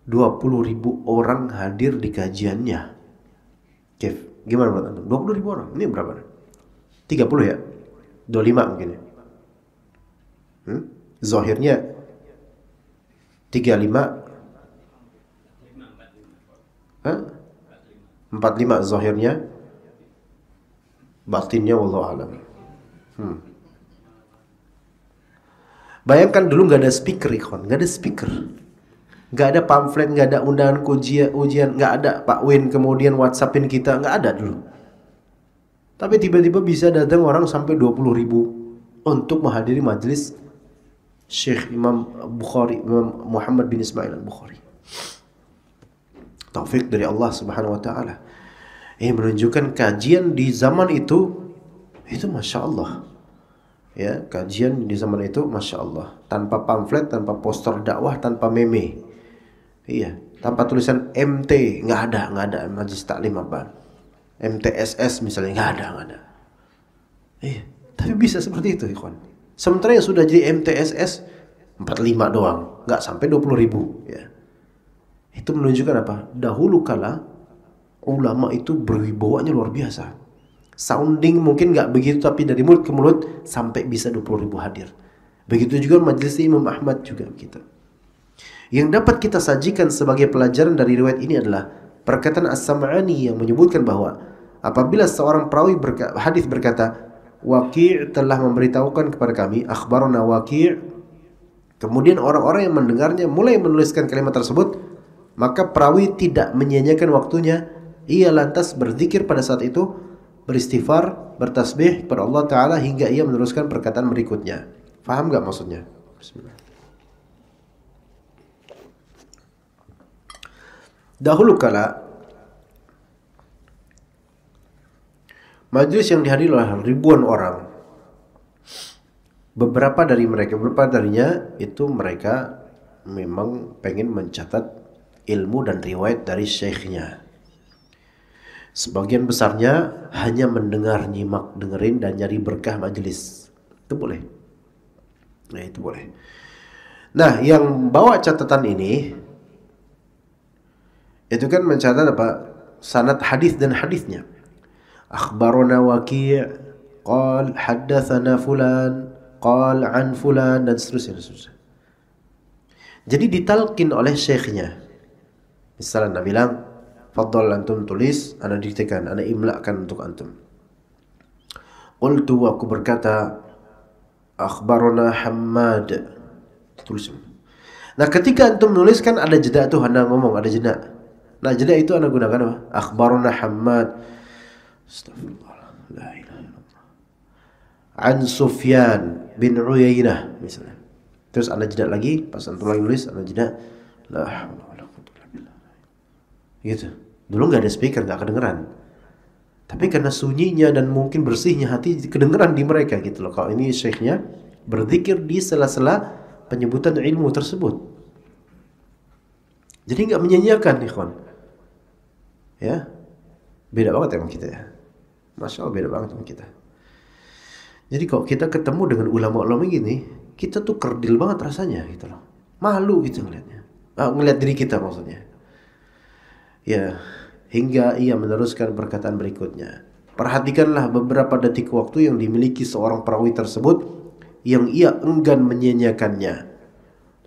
20.000 orang hadir di kajiannya. Kif, gimana menurut Anda? 20.000 orang. Ini berapa? 30 ya? 25 mungkin ya? Zahirnya 35, 45 zahirnya, batinnya wallahu alam. Bayangkan dulu nggak ada speaker, ikhwan, nggak ada speaker, nggak ada pamflet, nggak ada undangan ujian, nggak ada Pak Win kemudian WhatsAppin kita, nggak ada dulu. Tapi tiba-tiba bisa datang orang sampai 20.000 untuk menghadiri majelis Syekh Imam Bukhari, Imam Muhammad bin Ismail al-Bukhari. Taufik dari Allah Subhanahu wa taala. Ini menunjukkan kajian di zaman itu Masya Allah. Ya, kajian di zaman itu Masya Allah. Tanpa pamflet, tanpa poster dakwah, tanpa meme. Iya, tanpa tulisan MT, nggak ada majelis taklim apa. MTSS misalnya, nggak ada. Iya, tapi bisa seperti itu, ikhwan. Sementara yang sudah jadi MTSS 45 doang, nggak sampai 20.000. Ya. Itu menunjukkan apa? Dahulu kala ulama itu berwibawanya luar biasa. Sounding mungkin nggak begitu, tapi dari mulut ke mulut sampai bisa 20.000 hadir. Begitu juga majelis Imam Ahmad juga kita. Yang dapat kita sajikan sebagai pelajaran dari riwayat ini adalah perkataan As-Sam'ani yang menyebutkan bahwa apabila seorang perawi hadis berkata, Waqi' telah memberitahukan kepada kami, akhbarana Waqi', kemudian orang-orang yang mendengarnya mulai menuliskan kalimat tersebut, maka perawi tidak menyia-nyiakan waktunya. Ia lantas berzikir pada saat itu, beristighfar, bertasbih kepada Allah Ta'ala hingga ia meneruskan perkataan berikutnya. Faham gak maksudnya? Bismillah. Dahulu kala majelis yang dihadiri oleh ribuan orang, beberapa darinya itu mereka memang pengen mencatat ilmu dan riwayat dari syekhnya. Sebagian besarnya hanya mendengar, nyimak, dengerin dan nyari berkah majelis. Itu boleh. Nah, itu boleh. Nah, yang bawa catatan ini itu kan mencatat apa? Sanad hadis dan hadisnya. Akhbarana Waqi', qal haddatsana fulan, qal an fulan, dan seterusnya. Jadi ditalqin oleh syekhnya. Misalnya Nabi bilang, "Fadhal antum tulis, ana diktekan, ana imlakan untuk antum." Qultu, aku berkata, akhbarana Hammad. Tulis. Nah, ketika antum menuliskan ada jeda tuh, anda ngomong ada jeda. Nah, jeda itu anda gunakan apa? Akhbarana Hammad. Astagfirullah. La ilaha illallah. An Sufyan bin Uyainah misalnya. Terus anda jeda lagi, pas antum lagi nulis anda jeda. La haula wala quwwata illa billah. Gitu. Dulu nggak ada speaker, nggak kedengeran. Tapi karena sunyinya dan mungkin bersihnya hati kedengeran di mereka gitu loh. Kalau ini syekhnya berzikir di sela-sela penyebutan ilmu tersebut. Jadi nggak menyanyiakan, ikhwan. Ya, beda banget emang kita ya. Masya Allah, beda banget sama kita. Jadi kalau kita ketemu dengan ulama-ulama gini, kita tuh kerdil banget rasanya gitu loh. Malu gitu ngelihatnya. Ngelihat diri kita maksudnya. Ya, hingga ia meneruskan perkataan berikutnya. Perhatikanlah beberapa detik waktu yang dimiliki seorang perawi tersebut yang ia enggan menyia-nyiakannya.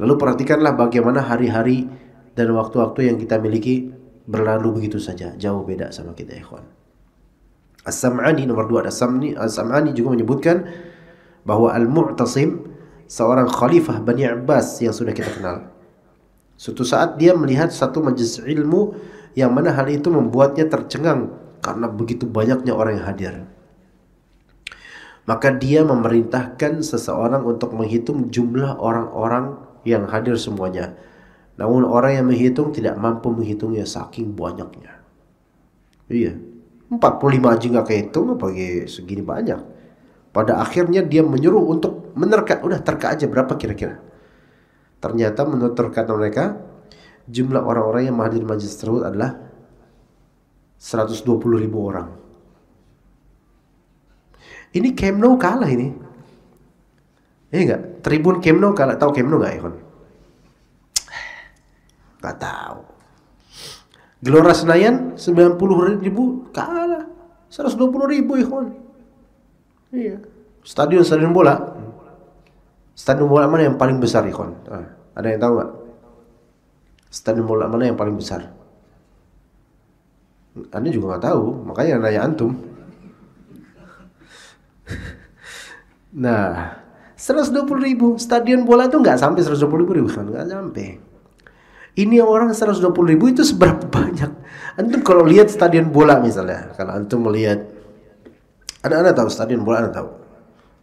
Lalu perhatikanlah bagaimana hari-hari dan waktu-waktu yang kita miliki berlalu begitu saja, jauh beda sama kita, ikhwan. As-Sam'ani nomor 2, As-Sam'ani juga menyebutkan bahwa Al-Mu'tasim, seorang khalifah Bani Abbas yang sudah kita kenal, suatu saat dia melihat satu majelis ilmu yang mana hal itu membuatnya tercengang karena begitu banyaknya orang yang hadir. Maka dia memerintahkan seseorang untuk menghitung jumlah orang-orang yang hadir semuanya. Namun orang yang menghitung tidak mampu menghitungnya saking banyaknya. Iya, 45 aja nggak kehitung, apalagi segini banyak. Pada akhirnya dia menyuruh untuk menerka. Udah terka aja berapa kira-kira. Ternyata menurut terkata mereka, jumlah orang-orang yang menghadiri majelis tersebut adalah 120.000 orang. Ini Camp Nou kalah ini. Enggak? Tribun Camp Nou kalah. Tahu Camp Nou enggak, Ikhwan? Enggak tahu. Gelora Senayan 90.000 kalah. 120.000, Ikhwan. Iya. Stadion bola Stadion bola mana yang paling besar, ikhwan? Ada yang tahu nggak? Stadion bola mana yang paling besar? Anda juga nggak tahu, makanya nanya antum. Nah, 120.000 stadion bola itu nggak sampai 120.000 kan? Nggak sampai. Ini orang 120.000 itu seberapa banyak? Antum kalau lihat stadion bola misalnya, kalau antum melihat, anda tahu stadion bola, anda tahu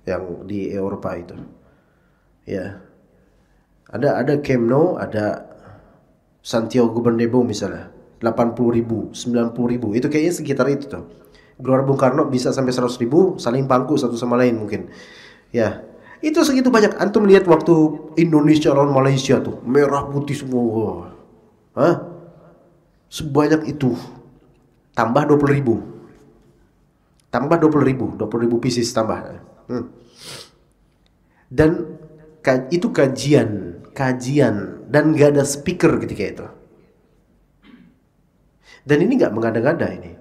yang di Eropa itu, ya. Ada Camp Nou, ada Santiago Bernabeu misalnya, 80.000, 90.000, itu kayaknya sekitar itu tuh. Gelora Bung Karno bisa sampai 100.000, saling pangku satu sama lain mungkin, ya. Itu segitu banyak. Antum lihat waktu Indonesia lawan Malaysia tuh, merah putih semua. Sebanyak itu. Tambah 20.000. Tambah 20.000 pieces tambah. Dan itu kajian dan gak ada speaker ketika itu. Dan ini gak mengada-ngada ini.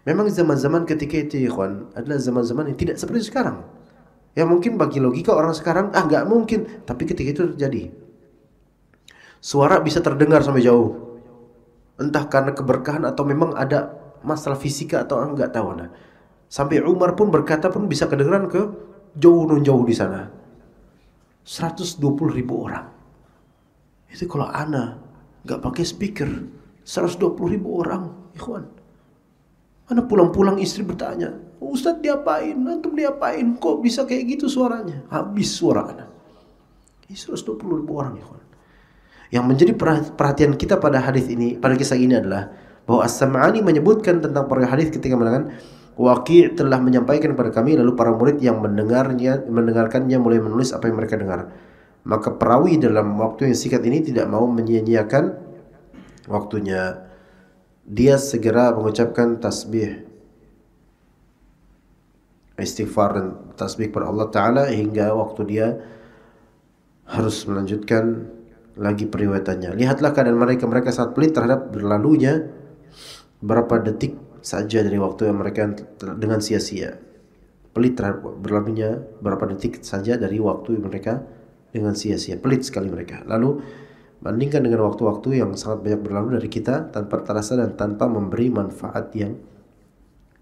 Memang zaman-zaman ketika itu, ikhwan, adalah zaman-zaman yang tidak seperti sekarang. Ya mungkin bagi logika orang sekarang, nggak mungkin. Tapi ketika itu terjadi, suara bisa terdengar sampai jauh. Entah karena keberkahan atau memang ada masalah fisika atau nggak tahu. Nah, sampai Umar pun berkata pun bisa kedengaran ke jauh di sana. 120.000 orang. Itu kalau ana nggak pakai speaker, 120.000 orang, ikhwan. Ana pulang-pulang istri bertanya, Ustadz diapain? Antum diapain? Kok bisa kayak gitu suaranya? Habis suara ana. Ini 120.000 orang, ya kawan. Yang menjadi perhatian kita pada hadis ini, pada kisah ini adalah bahwa As-Sam'ani menyebutkan tentang para hadis ketika mengatakan Waqi' telah menyampaikan kepada kami, lalu para murid yang mendengarkannya mulai menulis apa yang mereka dengar. Maka perawi dalam waktu yang singkat ini tidak mau menyia-nyiakan waktunya. Dia segera mengucapkan tasbih, istighfar dan tasbih kepada Allah Ta'ala hingga waktu dia harus melanjutkan lagi periwayatannya. Lihatlah keadaan mereka sangat pelit terhadap berlalunya berapa detik saja dari waktu yang mereka dengan sia-sia. Pelit terhadap berlalunya berapa detik saja dari waktu mereka dengan sia-sia. Pelit sekali mereka. Lalu bandingkan dengan waktu-waktu yang sangat banyak berlalu dari kita tanpa terasa dan tanpa memberi manfaat yang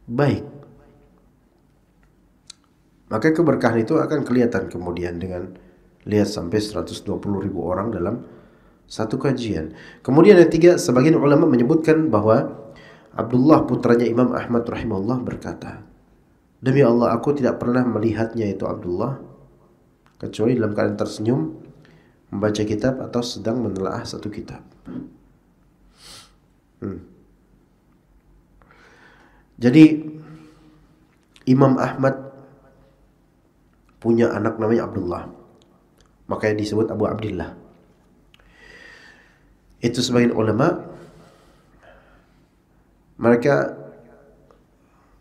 baik. Maka keberkahan itu akan kelihatan kemudian dengan lihat sampai 120.000 orang dalam satu kajian. Kemudian yang ketiga, sebagian ulama menyebutkan bahwa Abdullah putranya Imam Ahmad rahimahullah berkata, demi Allah aku tidak pernah melihatnya itu Abdullah kecuali dalam keadaan tersenyum, membaca kitab atau sedang menelaah satu kitab. Jadi Imam Ahmad punya anak namanya Abdullah, makanya disebut Abu Abdillah. Itu sebagian ulama mereka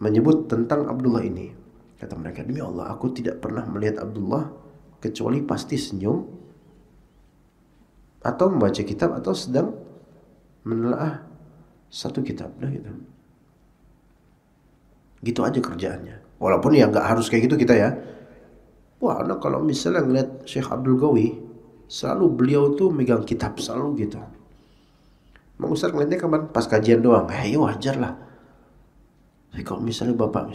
menyebut tentang Abdullah ini. Kata mereka, demi Allah aku tidak pernah melihat Abdullah kecuali pasti senyum atau membaca kitab atau sedang menelaah satu kitab. Gitu. Gitu aja kerjaannya. Walaupun ya nggak harus kayak gitu kita ya. Wah, nah kalau misalnya ngeliat Syekh Abdul Ghawi, selalu beliau tuh megang kitab selalu gitu. Mang Ustaz ngeliatnya kapan? Pas kajian doang. Ya wajar lah. Tapi kalau misalnya bapak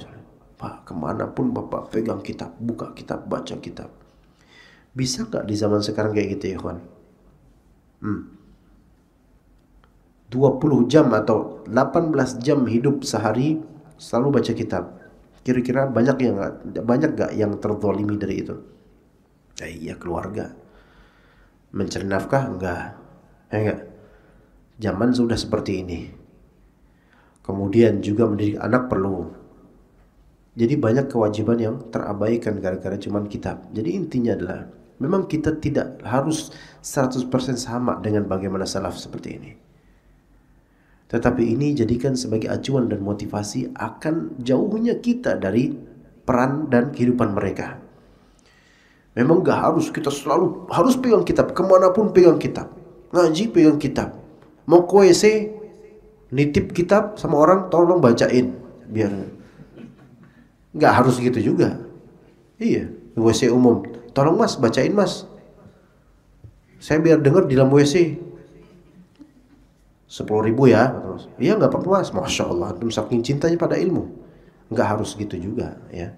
Pak, kemanapun bapak pegang kitab, buka kitab, baca kitab. Bisa nggak di zaman sekarang kayak gitu ya kawan? 20 jam atau 18 jam hidup sehari selalu baca kitab. Kira-kira banyak gak yang terzalimi dari itu? Iya keluarga. Mencari nafkah enggak. Enggak. Zaman sudah seperti ini. Kemudian juga mendidik anak perlu. Jadi banyak kewajiban yang terabaikan gara-gara cuman kitab. Jadi intinya adalah memang kita tidak harus 100% sama dengan bagaimana salaf seperti ini. Tetapi ini jadikan sebagai acuan dan motivasi akan jauhnya kita dari peran dan kehidupan mereka. Memang gak harus kita selalu harus pegang kitab, kemanapun pegang kitab, ngaji pegang kitab, mau ke WC nitip kitab sama orang tolong bacain, biar gak harus gitu juga. Iya, WC umum tolong mas, bacain mas. Saya biar dengar di dalam WC. 10.000 ya, kata mas. Iya nggak apa-apa mas. Masya Allah, antum saking cintanya pada ilmu. Nggak harus gitu juga, ya.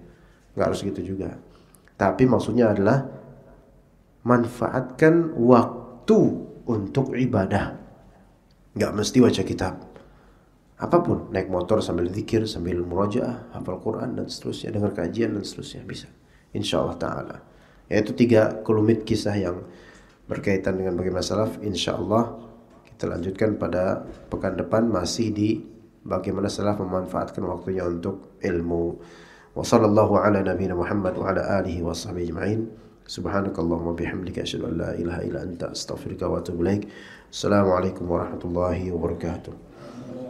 Nggak harus gitu juga. Tapi maksudnya adalah manfaatkan waktu untuk ibadah. Nggak mesti baca kitab. Apapun, naik motor sambil zikir, sambil murojaah, hafal Quran dan seterusnya, dengar kajian dan seterusnya, bisa. Insyaallah taala. Yaitu 3 kelumit kisah yang berkaitan dengan bagaimana salaf. Insyaallah kita lanjutkan pada pekan depan, masih di bagaimana salaf memanfaatkan waktunya untuk ilmu. Wa sallallahu ala nabiyina Muhammad wa ala alihi wa sahbihi ajma'in. Subhanakallahumma bihamdika asyhadu an la ilaha illa anta astaghfiruka wa atubu ilaik. Assalamualaikum warahmatullahi wabarakatuh.